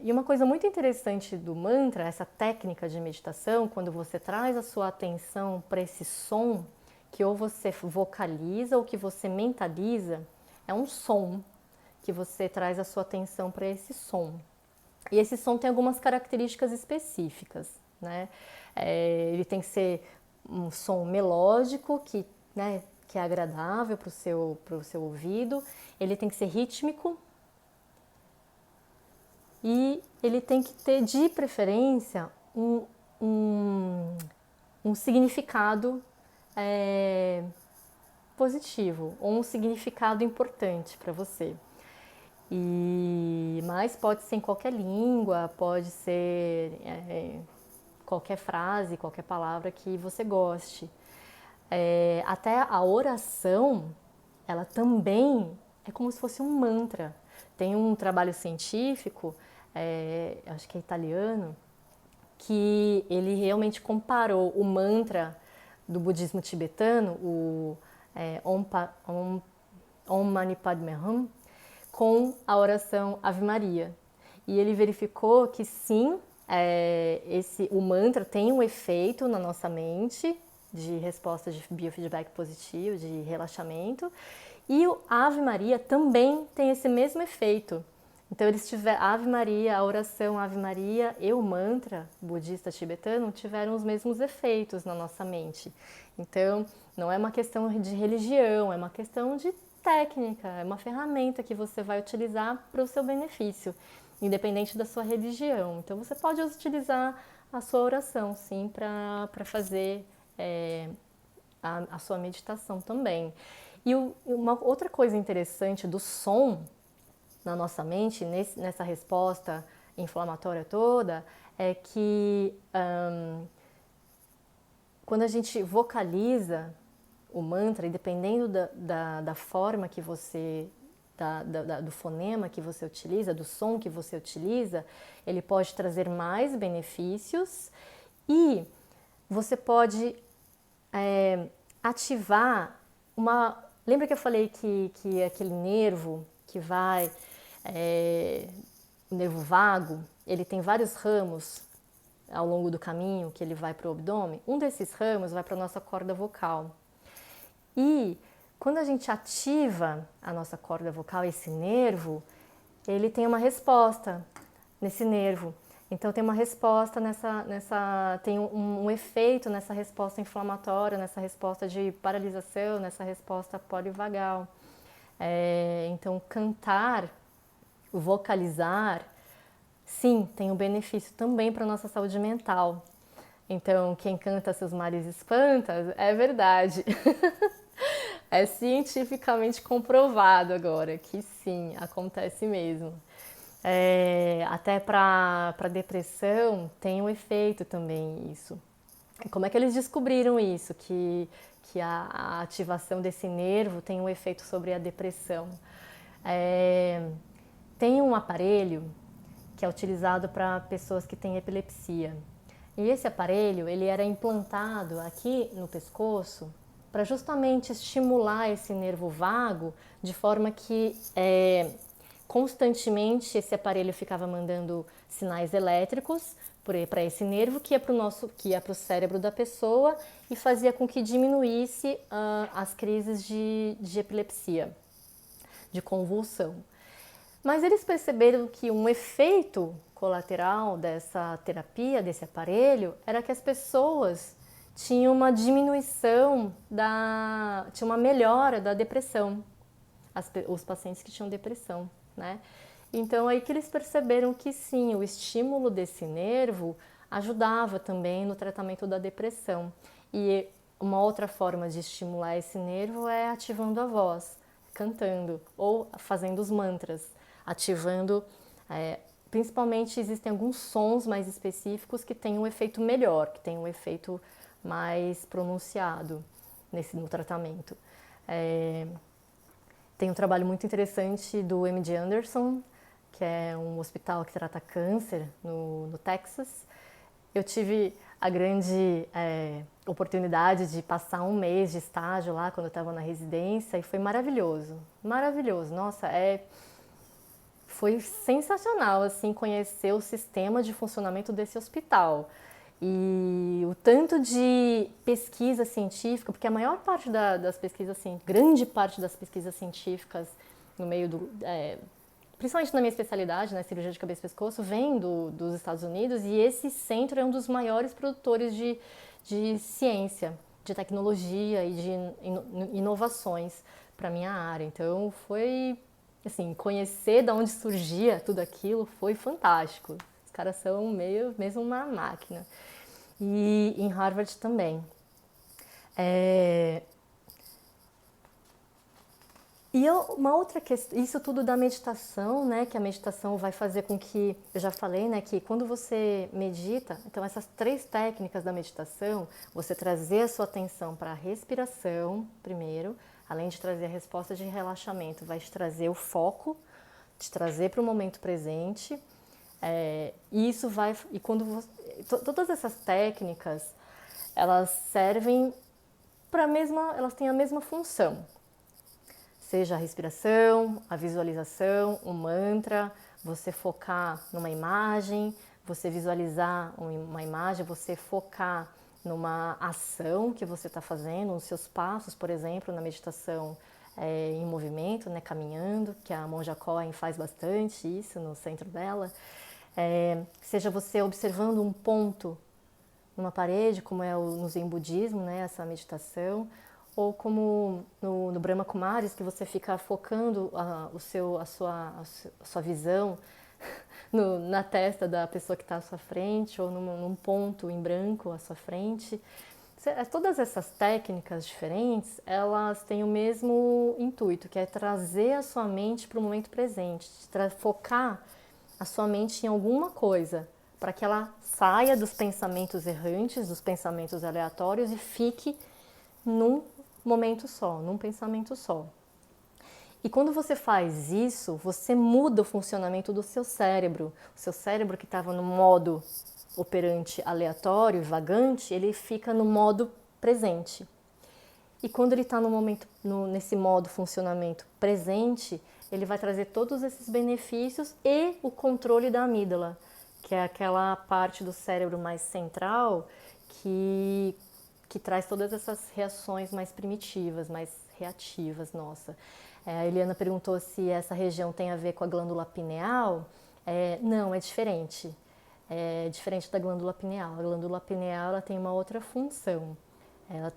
[SPEAKER 1] E uma coisa muito interessante do mantra, essa técnica de meditação, quando você traz a sua atenção para esse som, que ou você vocaliza ou que você mentaliza, é um som que você traz a sua atenção para esse som. E esse som tem algumas características específicas, né? Ele tem que ser um som melódico, né, que é agradável para o seu ouvido. Ele tem que ser rítmico. E ele tem que ter, de preferência, um significado positivo, ou um significado importante para você. Mas pode ser em qualquer língua, pode ser qualquer frase, qualquer palavra que você goste. Até a oração, ela também é como se fosse um mantra. Tem um trabalho científico, acho que é italiano, que ele realmente comparou o mantra do budismo tibetano, o Om Mani Padme Hum, com a oração Ave Maria. E ele verificou que sim, o mantra tem um efeito na nossa mente de resposta de biofeedback positivo, de relaxamento, e o Ave Maria também tem esse mesmo efeito. Então eles tiveram Ave Maria, a oração Ave Maria e o mantra budista tibetano tiveram os mesmos efeitos na nossa mente. Então não é uma questão de religião, é uma questão de técnica, é uma ferramenta que você vai utilizar para o seu benefício, independente da sua religião. Então você pode utilizar a sua oração, sim, para fazer a sua meditação também. E uma outra coisa interessante do som na nossa mente, nessa resposta inflamatória toda, é que quando a gente vocaliza o mantra, e dependendo da forma que você do fonema que você utiliza, do som que você utiliza, ele pode trazer mais benefícios e você pode ativar uma... Lembra que eu falei que aquele nervo que vai, o nervo vago, ele tem vários ramos ao longo do caminho que ele vai para o abdômen? Um desses ramos vai para a nossa corda vocal. E quando a gente ativa a nossa corda vocal, esse nervo, ele tem uma resposta nesse nervo. Então tem uma resposta tem um efeito nessa resposta inflamatória, nessa resposta de paralisação, nessa resposta polivagal. Então cantar, vocalizar, sim, tem um benefício também para a nossa saúde mental. Então quem canta seus males espanta, é verdade. É cientificamente comprovado agora que sim, acontece mesmo. Até para depressão tem um efeito também isso. Como é que eles descobriram isso? Que a ativação desse nervo tem um efeito sobre a depressão. Tem um aparelho que é utilizado para pessoas que têm epilepsia. E esse aparelho, ele era implantado aqui no pescoço para justamente estimular esse nervo vago de forma que constantemente esse aparelho ficava mandando sinais elétricos para esse nervo que ia para o cérebro da pessoa e fazia com que diminuísse as crises de epilepsia, de convulsão. Mas eles perceberam que um efeito colateral dessa terapia, desse aparelho, era que as pessoas tinham uma diminuição, tinha uma melhora da depressão, os pacientes que tinham depressão, né? Então aí que eles perceberam que sim, o estímulo desse nervo ajudava também no tratamento da depressão. E uma outra forma de estimular esse nervo é ativando a voz, cantando ou fazendo os mantras, ativando, principalmente existem alguns sons mais específicos que têm um efeito melhor, que têm um efeito mais pronunciado no tratamento. Tem um trabalho muito interessante do MD Anderson, que é um hospital que trata câncer no Texas. Eu tive a grande oportunidade de passar um mês de estágio lá quando eu estava na residência e foi maravilhoso, maravilhoso. Nossa, foi sensacional assim conhecer o sistema de funcionamento desse hospital e o tanto de pesquisa científica, porque a maior parte das pesquisas, assim, grande parte das pesquisas científicas no meio principalmente na minha especialidade, né, cirurgia de cabeça e pescoço, vem dos Estados Unidos e esse centro é um dos maiores produtores de ciência, de tecnologia e de inovações para minha área. Então foi, assim, conhecer de onde surgia tudo aquilo foi fantástico. Os caras são mesmo uma máquina. E em Harvard também. E uma outra questão, isso tudo da meditação, né, que a meditação vai fazer com que, eu já falei, né, que quando você medita, então essas 3 técnicas da meditação, você trazer a sua atenção para a respiração primeiro, além de trazer a resposta de relaxamento, vai te trazer o foco, te trazer para o momento presente, e isso vai, e todas essas técnicas, elas servem elas têm a mesma função. Seja a respiração, a visualização, o mantra, você focar numa imagem, você visualizar uma imagem, você focar numa ação que você está fazendo, nos seus passos, por exemplo, na meditação em movimento, né, caminhando, que a Monja Coen faz bastante isso no centro dela. Seja você observando um ponto numa parede, como é no Zen Budismo, né, essa meditação, ou como no Brahma Kumaris, que você fica focando a sua visão na testa da pessoa que está à sua frente, ou num ponto em branco à sua frente. Todas essas técnicas diferentes, elas têm o mesmo intuito, que é trazer a sua mente para o momento presente, focar a sua mente em alguma coisa, para que ela saia dos pensamentos errantes, dos pensamentos aleatórios e fique num momento só, num pensamento só. E quando você faz isso, você muda o funcionamento do seu cérebro. O seu cérebro que estava no modo operante aleatório e vagante, ele fica no modo presente. E quando ele está nesse modo funcionamento presente, ele vai trazer todos esses benefícios e o controle da amígdala, que é aquela parte do cérebro mais central que traz todas essas reações mais primitivas, mais reativas, nossa. A Eliana perguntou se essa região tem a ver com a glândula pineal. Não, é diferente. É diferente da glândula pineal. A glândula pineal ela tem uma outra função.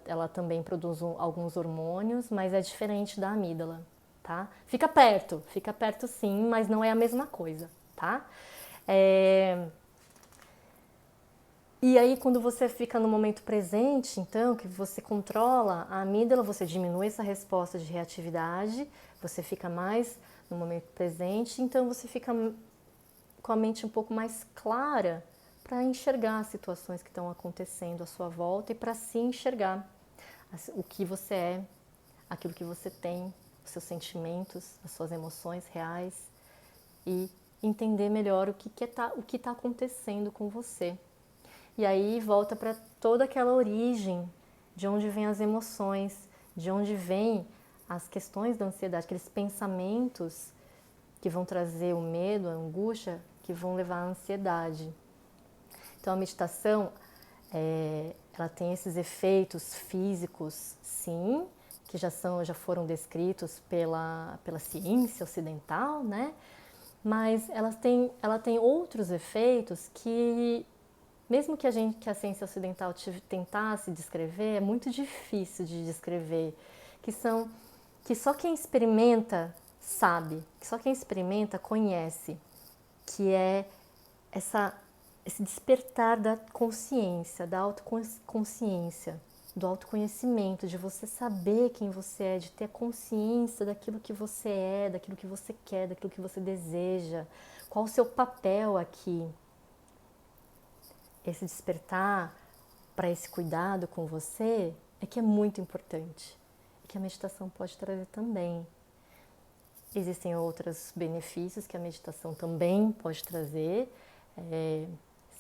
[SPEAKER 1] Ela também produz alguns hormônios, mas é diferente da amígdala, tá? Fica perto sim, mas não é a mesma coisa, tá? E aí, quando você fica no momento presente, então, que você controla a amígdala, você diminui essa resposta de reatividade, você fica mais no momento presente, então você fica com a mente um pouco mais clara para enxergar as situações que estão acontecendo à sua volta e para se enxergar o que você é, aquilo que você tem, os seus sentimentos, as suas emoções reais e entender melhor o que está acontecendo com você. E aí volta para toda aquela origem, de onde vêm as emoções, de onde vêm as questões da ansiedade, aqueles pensamentos que vão trazer o medo, a angústia, que vão levar à ansiedade. Então a meditação, ela tem esses efeitos físicos, sim, que já foram descritos pela ciência ocidental, né? Mas ela tem outros efeitos que, mesmo que a ciência ocidental tentasse descrever, é muito difícil de descrever, que só quem experimenta sabe, que só quem experimenta conhece, que é esse despertar da consciência, da autoconsciência, do autoconhecimento, de você saber quem você é, de ter consciência daquilo que você é, daquilo que você quer, daquilo que você deseja, qual o seu papel aqui. Esse despertar para esse cuidado com você é que é muito importante e que a meditação pode trazer também. Existem outros benefícios que a meditação também pode trazer,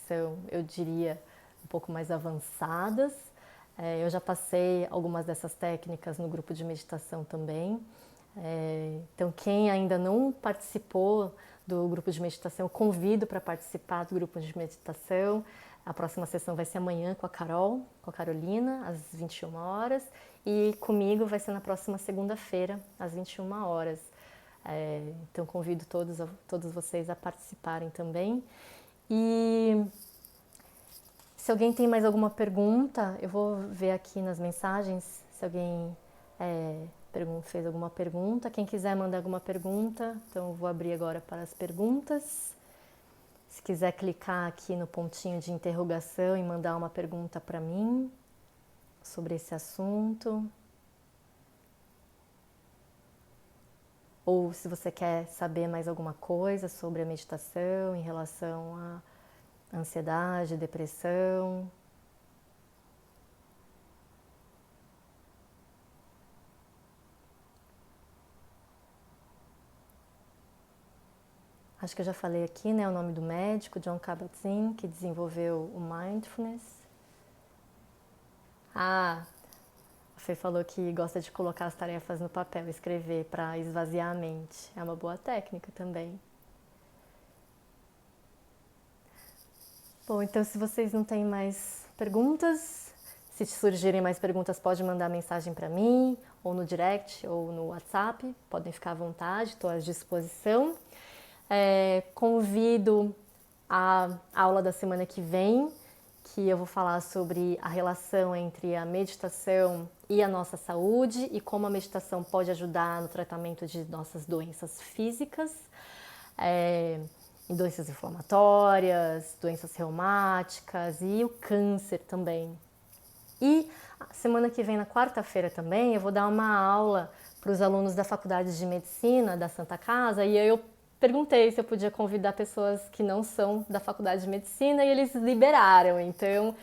[SPEAKER 1] são, eu diria, um pouco mais avançadas. Eu já passei algumas dessas técnicas no grupo de meditação também. Então, quem ainda não participou do grupo de meditação, eu convido para participar do grupo de meditação. A próxima sessão vai ser amanhã com a Carolina, às 21 horas, e comigo vai ser na próxima segunda-feira, às 21 horas. Então, convido todos vocês a participarem também. E se alguém tem mais alguma pergunta, eu vou ver aqui nas mensagens se alguém fez alguma pergunta. Quem quiser mandar alguma pergunta, então eu vou abrir agora para as perguntas. Se quiser clicar aqui no pontinho de interrogação e mandar uma pergunta para mim sobre esse assunto. Ou se você quer saber mais alguma coisa sobre a meditação em relação à ansiedade, depressão. Acho que eu já falei aqui, né, o nome do médico, Jon Kabat-Zinn, que desenvolveu o Mindfulness. A Fê falou que gosta de colocar as tarefas no papel, escrever para esvaziar a mente. É uma boa técnica também. Bom, então se vocês não têm mais perguntas, se surgirem mais perguntas, pode mandar mensagem para mim, ou no direct, ou no WhatsApp. Podem ficar à vontade, estou à disposição. Convido a aula da semana que vem, que eu vou falar sobre a relação entre a meditação e a nossa saúde e como a meditação pode ajudar no tratamento de nossas doenças físicas, doenças inflamatórias, doenças reumáticas e o câncer também. E semana que vem, na quarta-feira também, eu vou dar uma aula para os alunos da Faculdade de Medicina da Santa Casa e eu perguntei se eu podia convidar pessoas que não são da Faculdade de Medicina e eles liberaram. Então,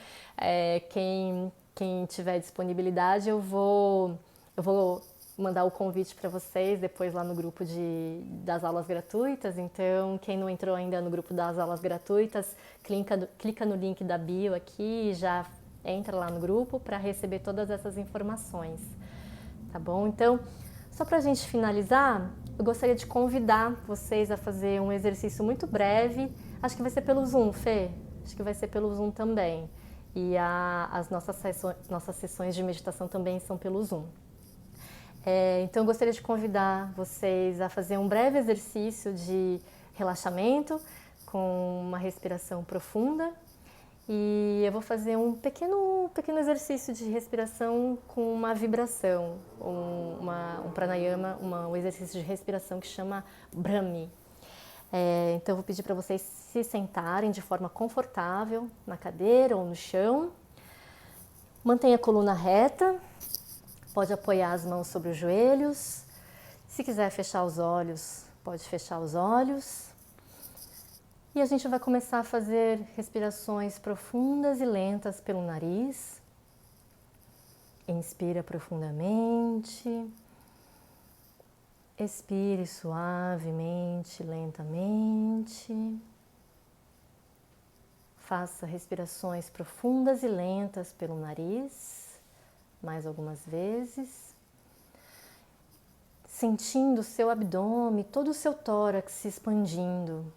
[SPEAKER 1] quem tiver disponibilidade, eu vou mandar o convite para vocês depois lá no grupo das aulas gratuitas. Então, quem não entrou ainda no grupo das aulas gratuitas, clica no link da bio aqui e já entra lá no grupo para receber todas essas informações, tá bom? Então, só para a gente finalizar, eu gostaria de convidar vocês a fazer um exercício muito breve. Acho que vai ser pelo Zoom, Fê? Acho que vai ser pelo Zoom também. E as nossas sessões de meditação também são pelo Zoom. Então eu gostaria de convidar vocês a fazer um breve exercício de relaxamento com uma respiração profunda. E eu vou fazer um pequeno exercício de respiração com uma vibração, um pranayama, um exercício de respiração que chama Brahmi. Então eu vou pedir para vocês se sentarem de forma confortável na cadeira ou no chão. Mantenha a coluna reta, pode apoiar as mãos sobre os joelhos. Se quiser fechar os olhos, pode fechar os olhos. E a gente vai começar a fazer respirações profundas e lentas pelo nariz. Inspira profundamente. Expire suavemente, lentamente. Faça respirações profundas e lentas pelo nariz, mais algumas vezes. Sentindo o seu abdômen, todo o seu tórax se expandindo.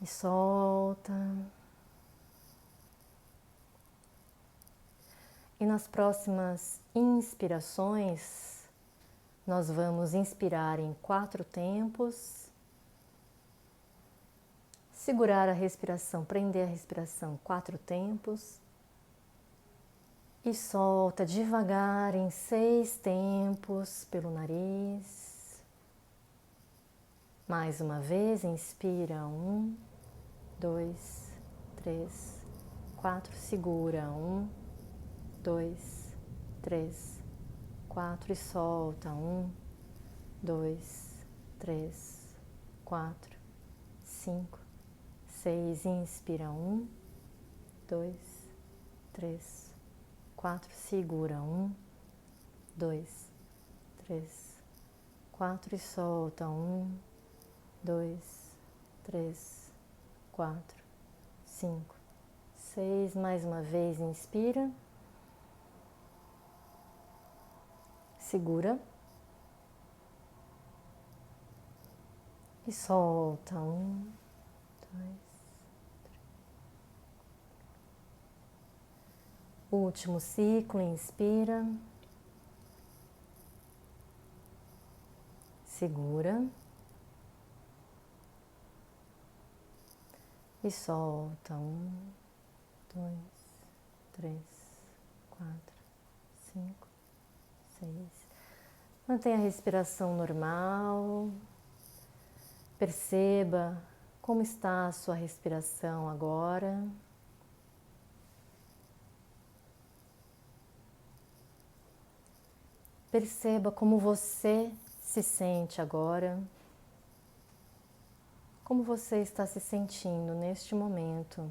[SPEAKER 1] E solta. E nas próximas inspirações, nós vamos inspirar em 4 tempos, segurar a respiração, prender a respiração 4 tempos e solta devagar em 6 tempos pelo nariz. Mais uma vez, inspira 1, 2, 3, 4, segura 1, 2, 3, 4 e solta 1, 2, 3, 4, 5, 6, inspira 1, 2, 3, 4, segura 1, 2, 3, 4 e solta 1, 2, 3, 4, 5, 6, mais uma vez, inspira, segura e solta 1, 2, último ciclo, inspira, segura e solta 1, 2, 3, 4, 5, 6. Mantenha a respiração normal. Perceba como está a sua respiração agora. Perceba como você se sente agora. Como você está se sentindo neste momento.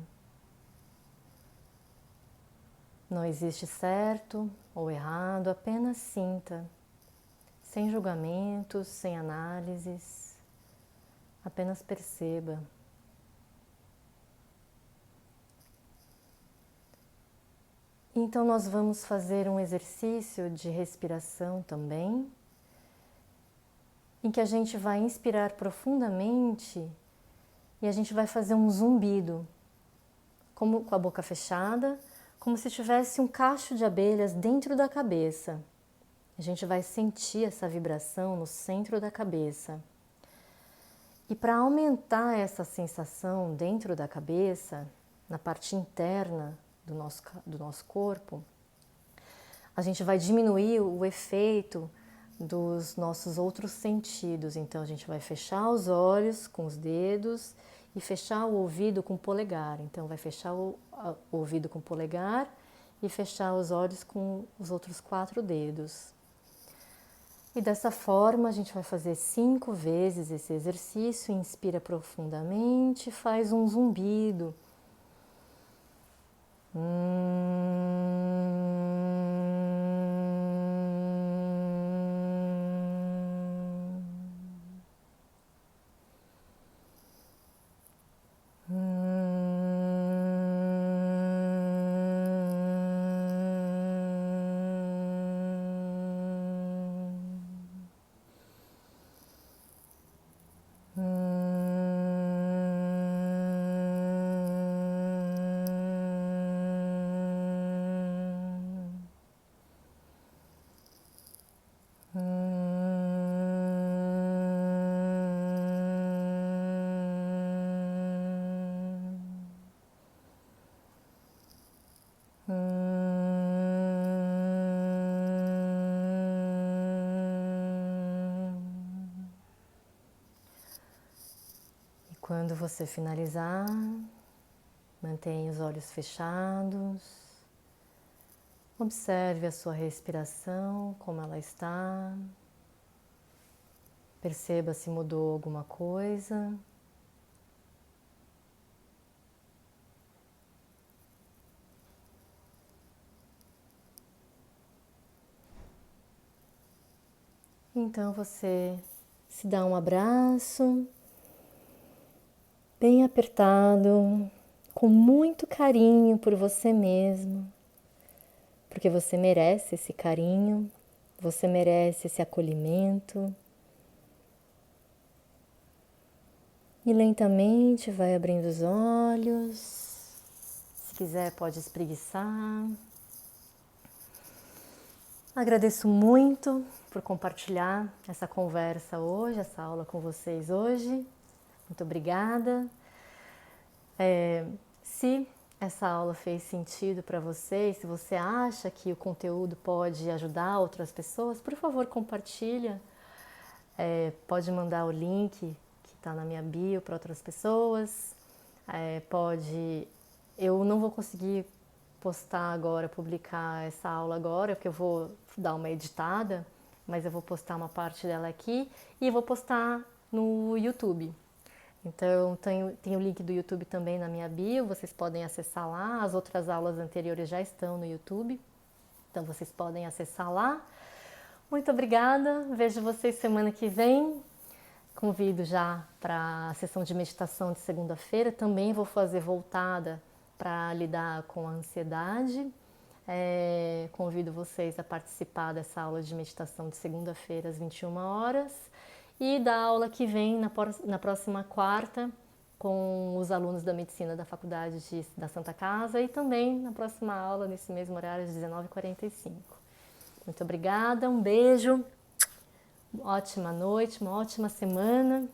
[SPEAKER 1] Não existe certo ou errado, apenas sinta, sem julgamentos, sem análises, apenas perceba. Então nós vamos fazer um exercício de respiração também, em que a gente vai inspirar profundamente e a gente vai fazer um zumbido, como com a boca fechada, como se tivesse um cacho de abelhas dentro da cabeça. A gente vai sentir essa vibração no centro da cabeça. E para aumentar essa sensação dentro da cabeça, na parte interna do nosso corpo, a gente vai diminuir o efeito dos nossos outros sentidos. Então a gente vai fechar os olhos com os dedos e fechar o ouvido com o polegar. Então vai fechar o ouvido com o polegar e fechar os olhos com os outros 4 dedos. E dessa forma a gente vai fazer 5 vezes esse exercício. Inspira profundamente, faz um zumbido. E quando você finalizar, mantenha os olhos fechados. Observe a sua respiração, como ela está. Perceba se mudou alguma coisa. Então você se dá um abraço bem apertado, com muito carinho por você mesmo, porque você merece esse carinho, você merece esse acolhimento. E lentamente vai abrindo os olhos. Se quiser, pode espreguiçar. Agradeço muito por compartilhar essa conversa hoje, essa aula com vocês hoje. Muito obrigada. Se essa aula fez sentido para vocês, se você acha que o conteúdo pode ajudar outras pessoas, por favor, compartilha. Pode mandar o link que está na minha bio para outras pessoas. Eu não vou conseguir postar agora, publicar essa aula agora, porque eu vou dar uma editada, mas eu vou postar uma parte dela aqui e vou postar no YouTube. Então, tem o link do YouTube também na minha bio, vocês podem acessar lá. As outras aulas anteriores já estão no YouTube, então vocês podem acessar lá. Muito obrigada, vejo vocês semana que vem. Convido já para a sessão de meditação de segunda-feira, também vou fazer voltada para lidar com a ansiedade. Convido vocês a participar dessa aula de meditação de segunda-feira às 21 horas e da aula que vem na próxima quarta com os alunos da medicina da Faculdade da Santa Casa e também na próxima aula, nesse mesmo horário, às 19h45. Muito obrigada, um beijo, ótima noite, uma ótima semana